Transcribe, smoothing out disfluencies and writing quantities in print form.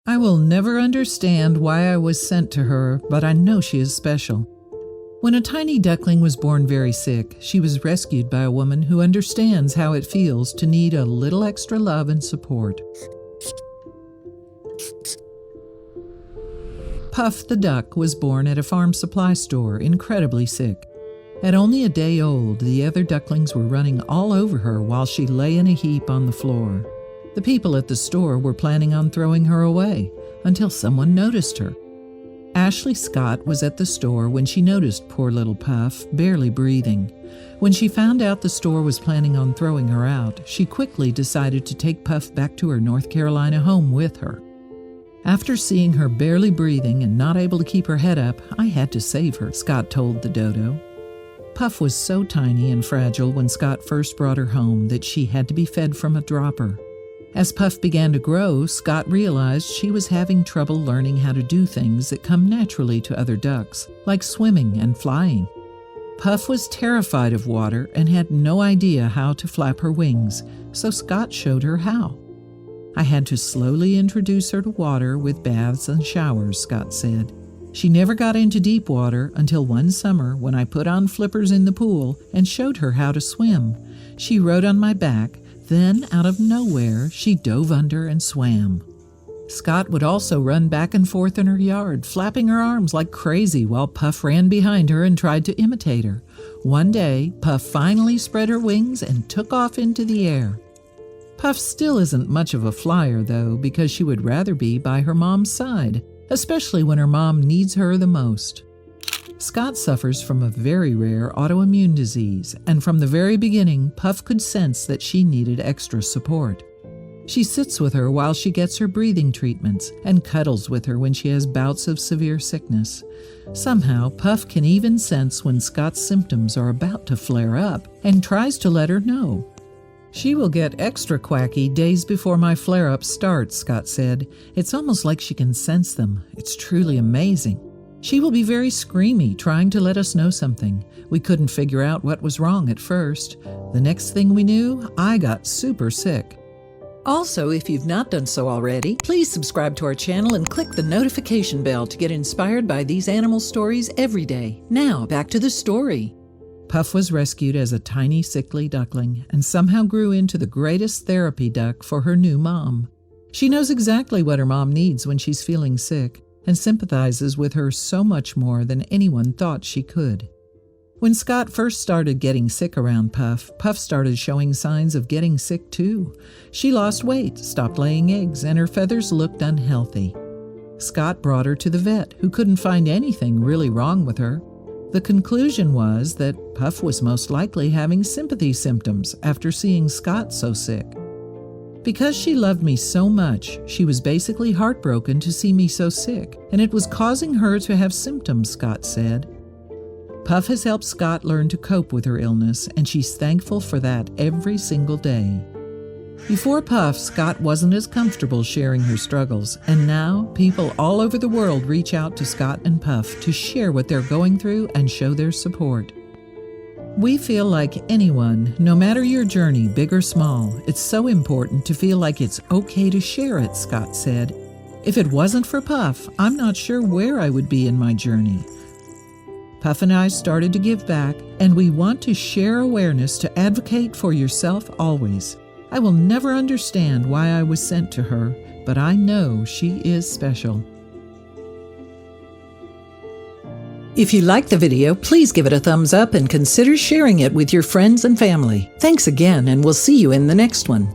I will never understand why I was sent to her, but I know she is special. When a tiny duckling was born very sick, she was rescued by a woman who understands how it feels to need a little extra love and support. Puff the duck was born at a farm supply store, incredibly sick. At only a day old, the other ducklings were running all over her while she lay in a heap on the floor. The people at the store were planning on throwing her away until someone noticed her. Ashley Scott was at the store when she noticed poor little Puff, barely breathing. When she found out the store was planning on throwing her out, she quickly decided to take Puff back to her North Carolina home with her. After seeing her barely breathing and not able to keep her head up, I had to save her, Scott told the dodo. Puff was so tiny and fragile when Scott first brought her home that she had to be fed from a dropper. As Puff began to grow, Scott realized she was having trouble learning how to do things that come naturally to other ducks, like swimming and flying. Puff was terrified of water and had no idea how to flap her wings, so Scott showed her how. I had to slowly introduce her to water with baths and showers, Scott said. She never got into deep water until one summer when I put on flippers in the pool and showed her how to swim. She rode on my back. Then, out of nowhere, she dove under and swam. Scott would also run back and forth in her yard, flapping her arms like crazy while Puff ran behind her and tried to imitate her. One day, Puff finally spread her wings and took off into the air. Puff still isn't much of a flyer, though, because she would rather be by her mom's side, especially when her mom needs her the most. Scott suffers from a very rare autoimmune disease, and from the very beginning, Puff could sense that she needed extra support. She sits with her while she gets her breathing treatments and cuddles with her when she has bouts of severe sickness. Somehow, Puff can even sense when Scott's symptoms are about to flare up and tries to let her know. She will get extra quacky days before my flare-up starts, Scott said. It's almost like she can sense them. It's truly amazing. She will be very screamy, trying to let us know something. We couldn't figure out what was wrong at first. The next thing we knew, I got super sick. Also, if you've not done so already, please subscribe to our channel and click the notification bell to get inspired by these animal stories every day. Now, back to the story. Puff was rescued as a tiny, sickly duckling and somehow grew into the greatest therapy duck for her new mom. She knows exactly what her mom needs when she's feeling sick, and sympathizes with her so much more than anyone thought she could. When Scott first started getting sick around Puff, Puff started showing signs of getting sick too. She lost weight, stopped laying eggs, and her feathers looked unhealthy. Scott brought her to the vet, who couldn't find anything really wrong with her. The conclusion was that Puff was most likely having sympathy symptoms after seeing Scott so sick. Because she loved me so much, she was basically heartbroken to see me so sick, and it was causing her to have symptoms, Scott said. Puff has helped Scott learn to cope with her illness, and she's thankful for that every single day. Before Puff, Scott wasn't as comfortable sharing her struggles, and now people all over the world reach out to Scott and Puff to share what they're going through and show their support. We feel like anyone, no matter your journey, big or small, it's so important to feel like it's okay to share it, Scott said. If it wasn't for Puff, I'm not sure where I would be in my journey. Puff and I started to give back, and we want to share awareness to advocate for yourself always. I will never understand why I was sent to her, but I know she is special. If you liked the video, please give it a thumbs up and consider sharing it with your friends and family. Thanks again, and we'll see you in the next one.